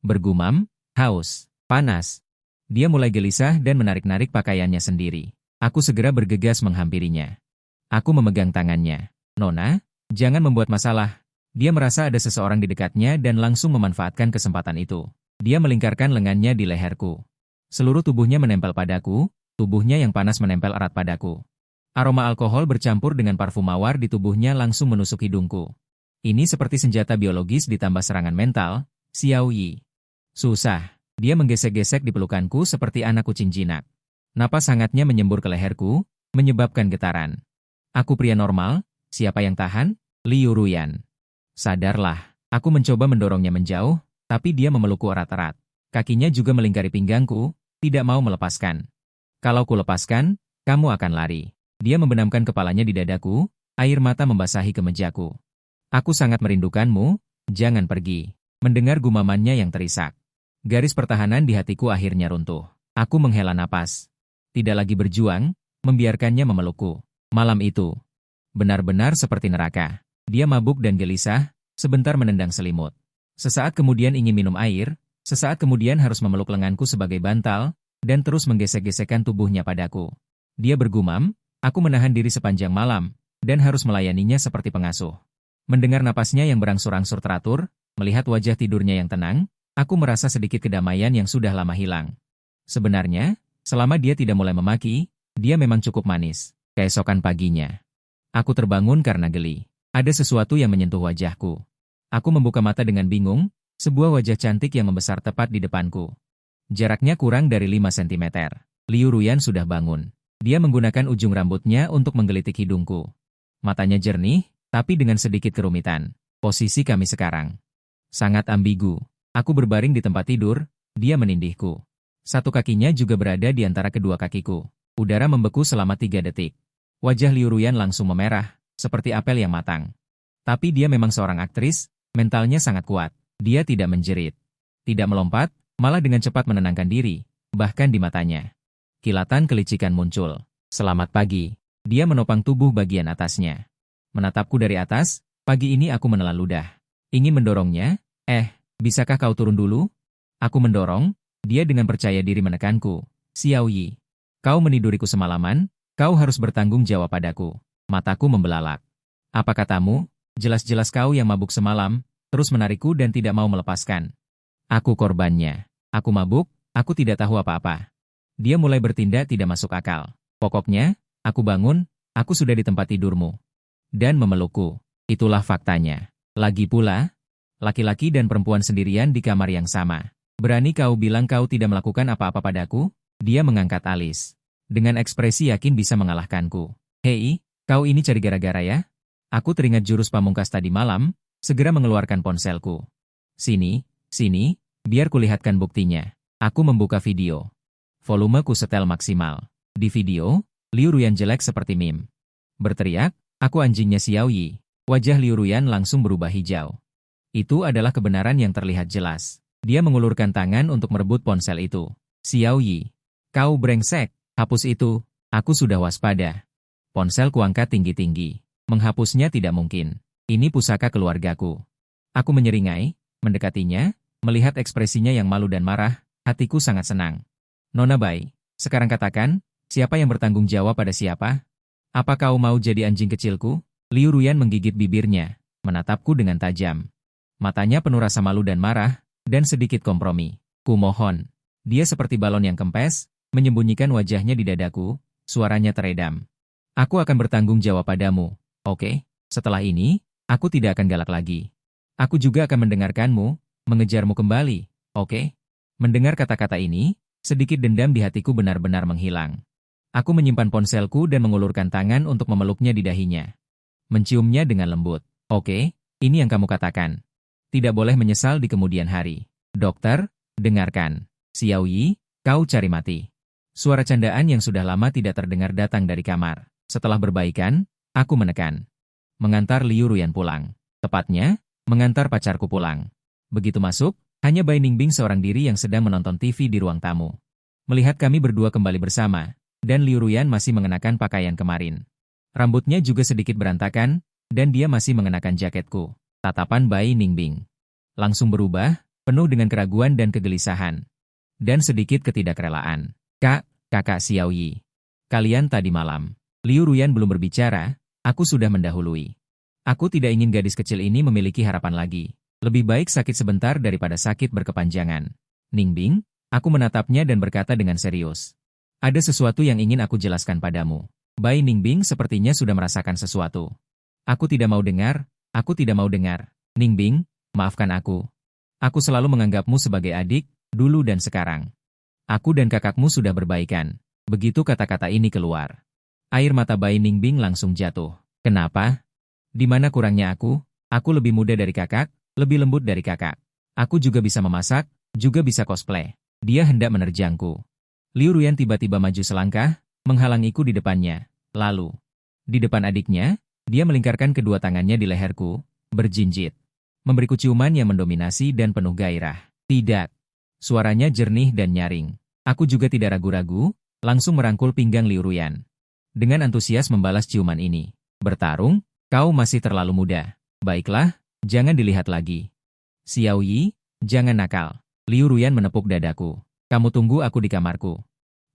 Bergumam, haus, panas. Dia mulai gelisah dan menarik-narik pakaiannya sendiri. Aku segera bergegas menghampirinya. Aku memegang tangannya. Nona, jangan membuat masalah. Dia merasa ada seseorang di dekatnya dan langsung memanfaatkan kesempatan itu. Dia melingkarkan lengannya di leherku. Seluruh tubuhnya menempel padaku, tubuhnya yang panas menempel erat padaku. Aroma alkohol bercampur dengan parfum mawar di tubuhnya langsung menusuk hidungku. Ini seperti senjata biologis ditambah serangan mental, Xiao Yi. Susah. Dia menggesek-gesek di pelukanku seperti anak kucing jinak. Napas hangatnya menyembur ke leherku, menyebabkan getaran. Aku pria normal, siapa yang tahan? Liu Ruyan. Sadarlah. Aku mencoba mendorongnya menjauh, tapi dia memelukku erat-erat. Kakinya juga melingkari pinggangku, tidak mau melepaskan. Kalau ku lepaskan, kamu akan lari. Dia membenamkan kepalanya di dadaku, air mata membasahi kemejaku. Aku sangat merindukanmu, jangan pergi. Mendengar gumamannya yang terisak. Garis pertahanan di hatiku akhirnya runtuh. Aku menghela napas. Tidak lagi berjuang, membiarkannya memelukku. Malam itu, benar-benar seperti neraka. Dia mabuk dan gelisah, sebentar menendang selimut. Sesaat kemudian ingin minum air, sesaat kemudian harus memeluk lenganku sebagai bantal, dan terus menggesek-gesekkan tubuhnya padaku. Dia bergumam, aku menahan diri sepanjang malam, dan harus melayaninya seperti pengasuh. Mendengar napasnya yang berangsur-angsur teratur, melihat wajah tidurnya yang tenang, aku merasa sedikit kedamaian yang sudah lama hilang. Sebenarnya, selama dia tidak mulai memaki, dia memang cukup manis. Keesokan paginya, aku terbangun karena geli. Ada sesuatu yang menyentuh wajahku. Aku membuka mata dengan bingung, sebuah wajah cantik yang membesar tepat di depanku. Jaraknya kurang dari 5 cm. Liu Ruyan sudah bangun. Dia menggunakan ujung rambutnya untuk menggelitik hidungku. Matanya jernih, tapi dengan sedikit kerumitan. Posisi kami sekarang sangat ambigu. Aku berbaring di tempat tidur, dia menindihku. Satu kakinya juga berada di antara kedua kakiku. Udara membeku selama 3 detik. Wajah Liu Ruyan langsung memerah, seperti apel yang matang. Tapi dia memang seorang aktris, mentalnya sangat kuat. Dia tidak menjerit, tidak melompat, malah dengan cepat menenangkan diri, bahkan di matanya. Kilatan kelicikan muncul. Selamat pagi. Dia menopang tubuh bagian atasnya. Menatapku dari atas, pagi ini aku menelan ludah. Ingin mendorongnya, bisakah kau turun dulu? Aku mendorong, dia dengan percaya diri menekanku. Xiao Yi, kau meniduriku semalaman, kau harus bertanggung jawab padaku. Mataku membelalak. Apa katamu? Jelas-jelas kau yang mabuk semalam, terus menarikku dan tidak mau melepaskan. Aku korbannya. Aku mabuk, aku tidak tahu apa-apa. Dia mulai bertindak tidak masuk akal. Pokoknya, aku bangun, aku sudah di tempat tidurmu. Dan memelukku. Itulah faktanya. Lagi pula, laki-laki dan perempuan sendirian di kamar yang sama. Berani kau bilang kau tidak melakukan apa-apa padaku? Dia mengangkat alis. Dengan ekspresi yakin bisa mengalahkanku. Hei, kau ini cari gara-gara ya? Aku teringat jurus pamungkas tadi malam, segera mengeluarkan ponselku. Sini, biar kulihatkan buktinya. Aku membuka video. Volumeku setel maksimal. Di video, Liu Ruyan jelek seperti meme. Berteriak, aku anjingnya Xiao Yi. Wajah Liu Ruyan langsung berubah hijau. Itu adalah kebenaran yang terlihat jelas. Dia mengulurkan tangan untuk merebut ponsel itu. Xiao Yi, kau brengsek, hapus itu. Aku sudah waspada. Ponsel kuangkat tinggi-tinggi. Menghapusnya tidak mungkin. Ini pusaka keluargaku. Aku menyeringai, mendekatinya, melihat ekspresinya yang malu dan marah, hatiku sangat senang. Nona Bai, sekarang katakan, siapa yang bertanggung jawab pada siapa? Apa kau mau jadi anjing kecilku? Liu Ruyan menggigit bibirnya, menatapku dengan tajam. Matanya penuh rasa malu dan marah, dan sedikit kompromi. Kumohon. Dia seperti balon yang kempes, menyembunyikan wajahnya di dadaku, suaranya teredam. Aku akan bertanggung jawab padamu, oke? Setelah ini, aku tidak akan galak lagi. Aku juga akan mendengarkanmu, mengejarmu kembali, oke? Mendengar kata-kata ini, sedikit dendam di hatiku benar-benar menghilang. Aku menyimpan ponselku dan mengulurkan tangan untuk memeluknya di dahinya. Menciumnya dengan lembut. Oke, ini yang kamu katakan. Tidak boleh menyesal di kemudian hari. Dokter, dengarkan. Xiao Yi, kau cari mati. Suara candaan yang sudah lama tidak terdengar datang dari kamar. Setelah berbaikan, aku menekan. Mengantar Liu Ruyan pulang. Tepatnya, mengantar pacarku pulang. Begitu masuk, hanya Bai Ningbing seorang diri yang sedang menonton TV di ruang tamu. Melihat kami berdua kembali bersama, dan Liu Ruyan masih mengenakan pakaian kemarin. Rambutnya juga sedikit berantakan, dan dia masih mengenakan jaketku. Tatapan Bai Ningbing langsung berubah, penuh dengan keraguan dan kegelisahan. Dan sedikit ketidakrelaan. Kakak Xiao Yi. Kalian tadi malam. Liu Ruyan belum berbicara, aku sudah mendahului. Aku tidak ingin gadis kecil ini memiliki harapan lagi. Lebih baik sakit sebentar daripada sakit berkepanjangan. Ningbing, aku menatapnya dan berkata dengan serius. Ada sesuatu yang ingin aku jelaskan padamu. Bai Ningbing sepertinya sudah merasakan sesuatu. Aku tidak mau dengar. Ningbing, maafkan aku. Aku selalu menganggapmu sebagai adik, dulu dan sekarang. Aku dan kakakmu sudah berbaikan. Begitu kata-kata ini keluar. Air mata Bai Ningbing langsung jatuh. Kenapa? Di mana kurangnya aku? Aku lebih muda dari kakak, lebih lembut dari kakak. Aku juga bisa memasak, juga bisa cosplay. Dia hendak menerjangku. Liu Ruyan tiba-tiba maju selangkah, menghalangiku di depannya. Lalu, di depan adiknya, dia melingkarkan kedua tangannya di leherku, berjinjit. Memberiku ciuman yang mendominasi dan penuh gairah. Tidak. Suaranya jernih dan nyaring. Aku juga tidak ragu-ragu, langsung merangkul pinggang Liu Ruyan. Dengan antusias membalas ciuman ini. Bertarung, kau masih terlalu muda. Baiklah, jangan dilihat lagi. Xiao Yi, jangan nakal. Liu Ruyan menepuk dadaku. Kamu tunggu aku di kamarku.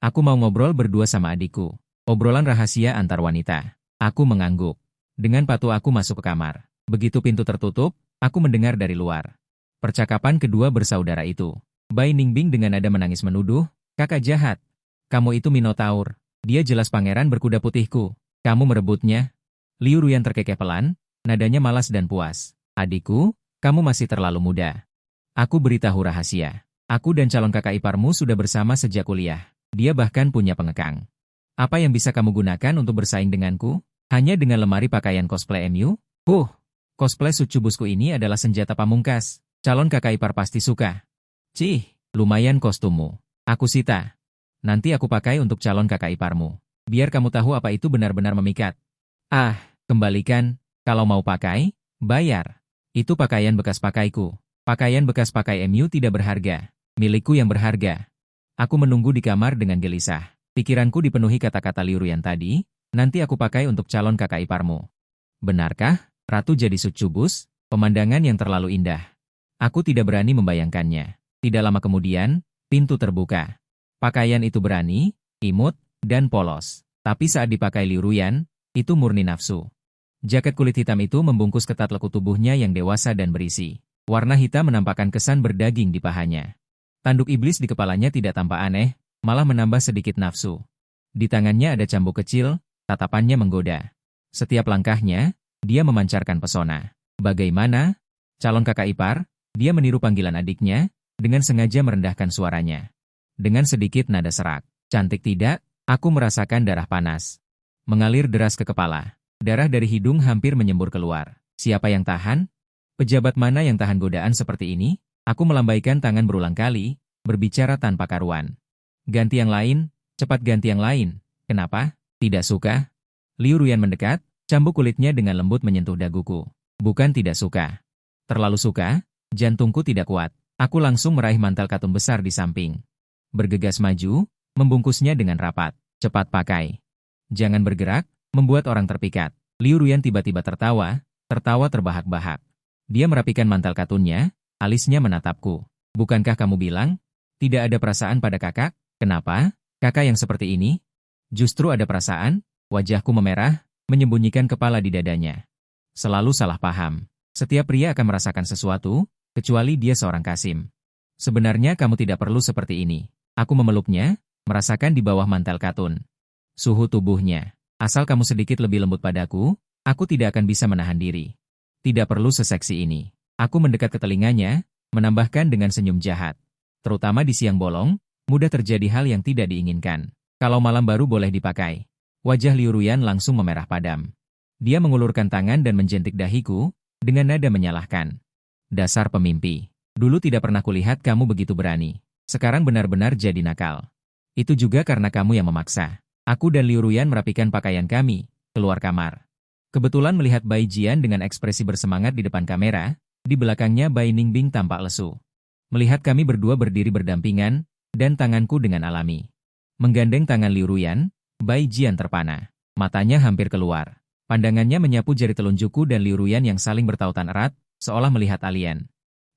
Aku mau ngobrol berdua sama adikku. Obrolan rahasia antar wanita. Aku mengangguk. Dengan patuh aku masuk ke kamar. Begitu pintu tertutup, aku mendengar dari luar. Percakapan kedua bersaudara itu. Bai Ningbing dengan nada menangis menuduh, kakak jahat. Kamu itu Minotaur. Dia jelas pangeran berkuda putihku. Kamu merebutnya. Liu Ruyan terkekeh pelan, nadanya malas dan puas. Adikku, kamu masih terlalu muda. Aku beritahu rahasia. Aku dan calon kakak iparmu sudah bersama sejak kuliah. Dia bahkan punya pengekang. Apa yang bisa kamu gunakan untuk bersaing denganku? Hanya dengan lemari pakaian cosplay MU? Cosplay sucubusku ini adalah senjata pamungkas. Calon kakak ipar pasti suka. Cih, lumayan kostummu. Aku sita. Nanti aku pakai untuk calon kakak iparmu. Biar kamu tahu apa itu benar-benar memikat. Kembalikan. Kalau mau pakai, bayar. Itu pakaian bekas pakaiku. Pakaian bekas pakai MU tidak berharga. Milikku yang berharga. Aku menunggu di kamar dengan gelisah. Pikiranku dipenuhi kata-kata Liu Ruyan tadi. Nanti aku pakai untuk calon kakak iparmu. Benarkah, Ratu jadi sucubus? Pemandangan yang terlalu indah. Aku tidak berani membayangkannya. Tidak lama kemudian, pintu terbuka. Pakaian itu berani, imut, dan polos. Tapi saat dipakai Liu Ruyan, itu murni nafsu. Jaket kulit hitam itu membungkus ketat lekuk tubuhnya yang dewasa dan berisi. Warna hitam menampakkan kesan berdaging di pahanya. Tanduk iblis di kepalanya tidak tampak aneh, malah menambah sedikit nafsu. Di tangannya ada cambuk kecil, tatapannya menggoda. Setiap langkahnya, dia memancarkan pesona. Bagaimana? Calon kakak ipar, dia meniru panggilan adiknya, dengan sengaja merendahkan suaranya. Dengan sedikit nada serak. Cantik tidak? Aku merasakan darah panas. Mengalir deras ke kepala. Darah dari hidung hampir menyembur keluar. Siapa yang tahan? Pejabat mana yang tahan godaan seperti ini? Aku melambaikan tangan berulang kali, berbicara tanpa karuan. Ganti yang lain, cepat ganti yang lain. Kenapa? Tidak suka? Liu Ruyan mendekat, cambuk kulitnya dengan lembut menyentuh daguku. Bukan tidak suka. Terlalu suka, jantungku tidak kuat. Aku langsung meraih mantel katun besar di samping. Bergegas maju, membungkusnya dengan rapat. Cepat pakai. Jangan bergerak, membuat orang terpikat. Liu Ruyan tiba-tiba tertawa terbahak-bahak. Dia merapikan mantel katunnya, alisnya menatapku. Bukankah kamu bilang, tidak ada perasaan pada kakak? Kenapa? Kakak yang seperti ini? Justru ada perasaan, wajahku memerah, menyembunyikan kepala di dadanya. Selalu salah paham. Setiap pria akan merasakan sesuatu, kecuali dia seorang Kasim. Sebenarnya kamu tidak perlu seperti ini. Aku memeluknya, merasakan di bawah mantel katun. Suhu tubuhnya. Asal kamu sedikit lebih lembut padaku, aku tidak akan bisa menahan diri. Tidak perlu seseksi ini. Aku mendekat ke telinganya, menambahkan dengan senyum jahat. Terutama di siang bolong, mudah terjadi hal yang tidak diinginkan. Kalau malam baru boleh dipakai. Wajah Liu Ruyan langsung memerah padam. Dia mengulurkan tangan dan menjentik dahiku, dengan nada menyalahkan. Dasar pemimpi. Dulu tidak pernah kulihat kamu begitu berani. Sekarang benar-benar jadi nakal. Itu juga karena kamu yang memaksa. Aku dan Liu Ruyan merapikan pakaian kami, keluar kamar. Kebetulan melihat Bai Jian dengan ekspresi bersemangat di depan kamera, di belakangnya Bai Ningbing tampak lesu. Melihat kami berdua berdiri berdampingan, dan tanganku dengan alami. Menggandeng tangan Liu Ruyan, Bai Jian terpana. Matanya hampir keluar. Pandangannya menyapu jari telunjukku dan Liu Ruyan yang saling bertautan erat, seolah melihat alien.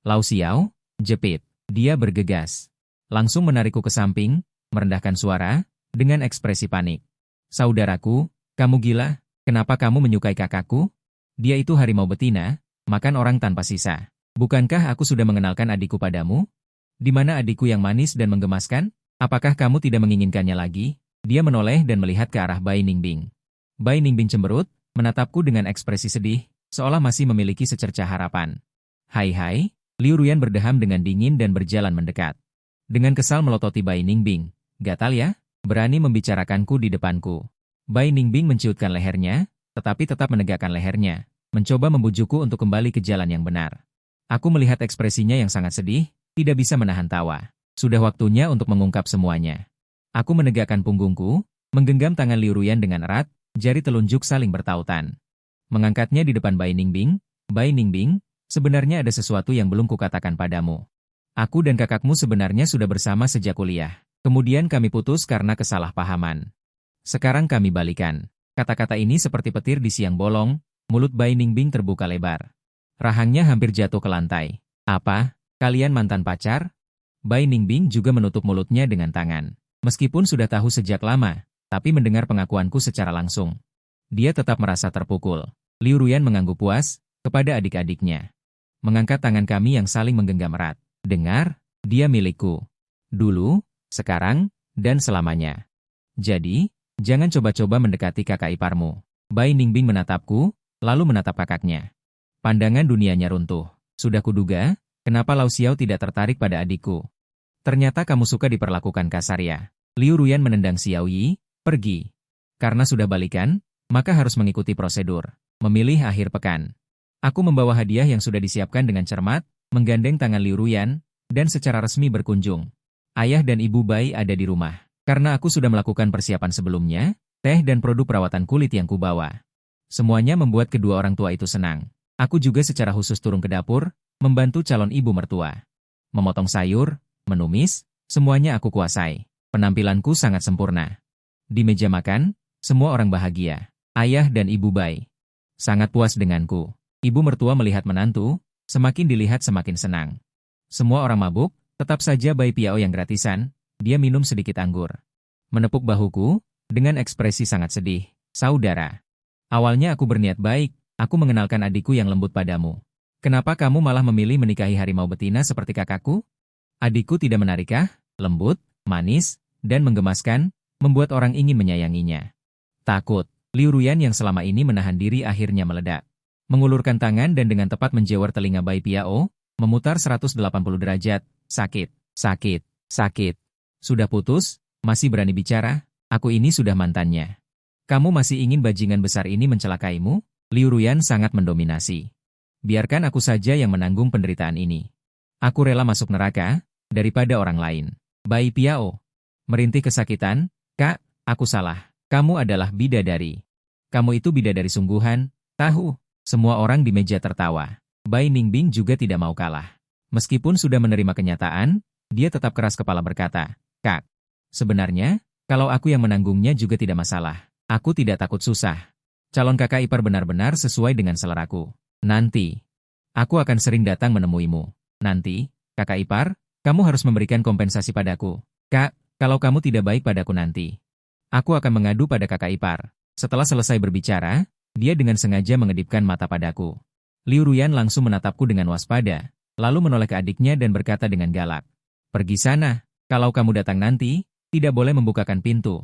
Lau Xiao, jepit. Dia bergegas. Langsung menarikku ke samping, merendahkan suara, dengan ekspresi panik. Saudaraku, kamu gila? Kenapa kamu menyukai kakakku? Dia itu harimau betina, makan orang tanpa sisa. Bukankah aku sudah mengenalkan adikku padamu? Di mana adikku yang manis dan menggemaskan? Apakah kamu tidak menginginkannya lagi? Dia menoleh dan melihat ke arah Bai Ningbing. Bai Ningbing cemberut, menatapku dengan ekspresi sedih, seolah masih memiliki secercah harapan. Hai, Liu Ruyan berdeham dengan dingin dan berjalan mendekat. Dengan kesal melototi Bai Ningbing. Gatal ya? Berani membicarakanku di depanku. Bai Ningbing menciutkan lehernya, tetapi tetap menegakkan lehernya, mencoba membujukku untuk kembali ke jalan yang benar. Aku melihat ekspresinya yang sangat sedih, tidak bisa menahan tawa. Sudah waktunya untuk mengungkap semuanya. Aku menegakkan punggungku, menggenggam tangan Liu Ruyan dengan erat, jari telunjuk saling bertautan. Mengangkatnya di depan Bai Ningbing. Bai Ningbing, sebenarnya ada sesuatu yang belum kukatakan padamu. Aku dan kakakmu sebenarnya sudah bersama sejak kuliah. Kemudian kami putus karena kesalahpahaman. Sekarang kami balikan. Kata-kata ini seperti petir di siang bolong, mulut Bai Ningbing terbuka lebar. Rahangnya hampir jatuh ke lantai. Apa? Kalian mantan pacar? Bai Ningbing juga menutup mulutnya dengan tangan. Meskipun sudah tahu sejak lama, tapi mendengar pengakuanku secara langsung. Dia tetap merasa terpukul. Liu Ruyan mengangguk puas, kepada adik-adiknya. Mengangkat tangan kami yang saling menggenggam erat. Dengar, dia milikku. Dulu, sekarang, dan selamanya. Jadi, jangan coba-coba mendekati kakak iparmu. Bai Ningbing menatapku, lalu menatap kakaknya. Pandangan dunianya runtuh. Sudah kuduga, kenapa Lau Xiao tidak tertarik pada adikku. Ternyata kamu suka diperlakukan kasar ya. Liu Ruyan menendang Xiao Yi, pergi. Karena sudah balikan, maka harus mengikuti prosedur. Memilih akhir pekan. Aku membawa hadiah yang sudah disiapkan dengan cermat, menggandeng tangan Liu Ruyan, dan secara resmi berkunjung. Ayah dan ibu Bai ada di rumah. Karena aku sudah melakukan persiapan sebelumnya, teh dan produk perawatan kulit yang kubawa. Semuanya membuat kedua orang tua itu senang. Aku juga secara khusus turun ke dapur, membantu calon ibu mertua. Memotong sayur, menumis, semuanya aku kuasai. Penampilanku sangat sempurna. Di meja makan, semua orang bahagia. Ayah dan ibu Bai sangat puas denganku. Ibu mertua melihat menantu, semakin dilihat semakin senang. Semua orang mabuk, tetap saja Bai Piao yang gratisan, dia minum sedikit anggur. Menepuk bahuku, dengan ekspresi sangat sedih. Saudara, awalnya aku berniat baik, aku mengenalkan adikku yang lembut padamu. Kenapa kamu malah memilih menikahi harimau betina seperti kakakku? Adikku tidak menarikkah? Lembut, manis, dan menggemaskan, membuat orang ingin menyayanginya. Takut, Liu Ruyan yang selama ini menahan diri akhirnya meledak. Mengulurkan tangan dan dengan tepat menjewar telinga Bai Piao, memutar 180 derajat, sakit, sakit, sakit. Sudah putus, masih berani bicara, aku ini sudah mantannya. Kamu masih ingin bajingan besar ini mencelakaimu? Liu Ruyan sangat mendominasi. Biarkan aku saja yang menanggung penderitaan ini. Aku rela masuk neraka, daripada orang lain. Bai Piao merintih kesakitan, Kak, aku salah. Kamu adalah bidadari. Kamu itu bidadari sungguhan, tahu. Semua orang di meja tertawa. Bai Ningbing juga tidak mau kalah. Meskipun sudah menerima kenyataan, dia tetap keras kepala berkata, Kak, sebenarnya, kalau aku yang menanggungnya juga tidak masalah. Aku tidak takut susah. Calon kakak ipar benar-benar sesuai dengan seleraku. Nanti, aku akan sering datang menemuimu. Nanti, kakak ipar, kamu harus memberikan kompensasi padaku. Kak, kalau kamu tidak baik padaku nanti, aku akan mengadu pada kakak ipar. Setelah selesai berbicara, dia dengan sengaja mengedipkan mata padaku. Liu Ruyan langsung menatapku dengan waspada, lalu menoleh ke adiknya dan berkata dengan galak. Pergi sana, kalau kamu datang nanti, tidak boleh membukakan pintu.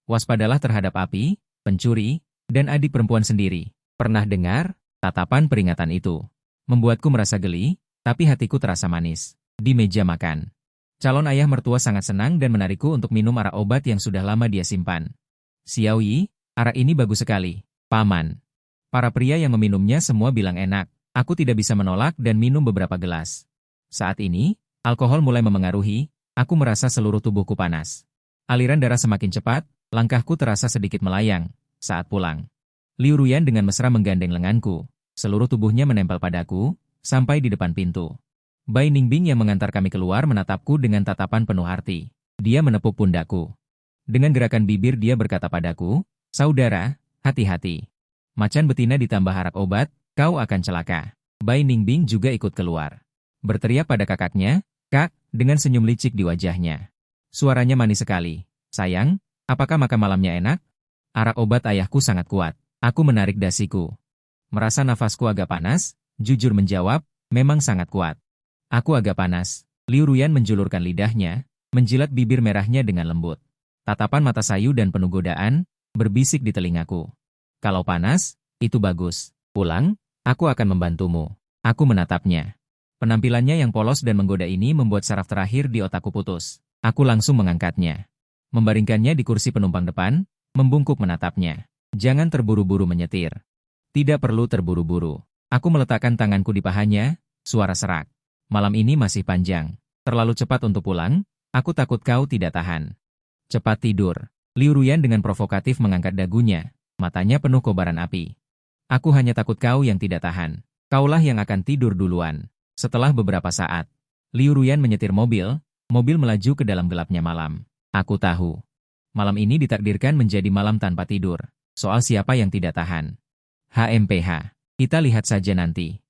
Waspadalah terhadap api, pencuri, dan adik perempuan sendiri. Pernah dengar? Tatapan peringatan itu membuatku merasa geli, tapi hatiku terasa manis. Di meja makan, calon ayah mertua sangat senang dan menarikku untuk minum arak obat yang sudah lama dia simpan. Xiao Yi, arak ini bagus sekali, Paman. Para pria yang meminumnya semua bilang enak. Aku tidak bisa menolak dan minum beberapa gelas. Saat ini, alkohol mulai memengaruhi, aku merasa seluruh tubuhku panas. Aliran darah semakin cepat, langkahku terasa sedikit melayang saat pulang. Liu Ruyan dengan mesra menggandeng lenganku. Seluruh tubuhnya menempel padaku, sampai di depan pintu. Bai Ningbing yang mengantar kami keluar menatapku dengan tatapan penuh arti. Dia menepuk pundakku. Dengan gerakan bibir dia berkata padaku, "Saudara, hati-hati. Macan betina ditambah arak obat, kau akan celaka." Bai Ningbing juga ikut keluar. Berteriak pada kakaknya, "Kak," dengan senyum licik di wajahnya. Suaranya manis sekali. "Sayang, apakah makan malamnya enak?" Arak obat ayahku sangat kuat. Aku menarik dasiku. Merasa nafasku agak panas, jujur menjawab, memang sangat kuat. Aku agak panas. Liu Ruyan menjulurkan lidahnya, menjilat bibir merahnya dengan lembut. Tatapan mata sayu dan penuh godaan, berbisik di telingaku. Kalau panas, itu bagus. Pulang, aku akan membantumu. Aku menatapnya. Penampilannya yang polos dan menggoda ini membuat saraf terakhir di otakku putus. Aku langsung mengangkatnya. Membaringkannya di kursi penumpang depan, membungkuk menatapnya. Jangan terburu-buru menyetir. Tidak perlu terburu-buru. Aku meletakkan tanganku di pahanya, suara serak. Malam ini masih panjang. Terlalu cepat untuk pulang, aku takut kau tidak tahan. Cepat tidur. Liu Ruyan dengan provokatif mengangkat dagunya. Matanya penuh kobaran api. Aku hanya takut kau yang tidak tahan. Kaulah yang akan tidur duluan. Setelah beberapa saat, Liu Ruyan menyetir mobil melaju ke dalam gelapnya malam. Aku tahu. Malam ini ditakdirkan menjadi malam tanpa tidur. Soal siapa yang tidak tahan. HMPH. Kita lihat saja nanti.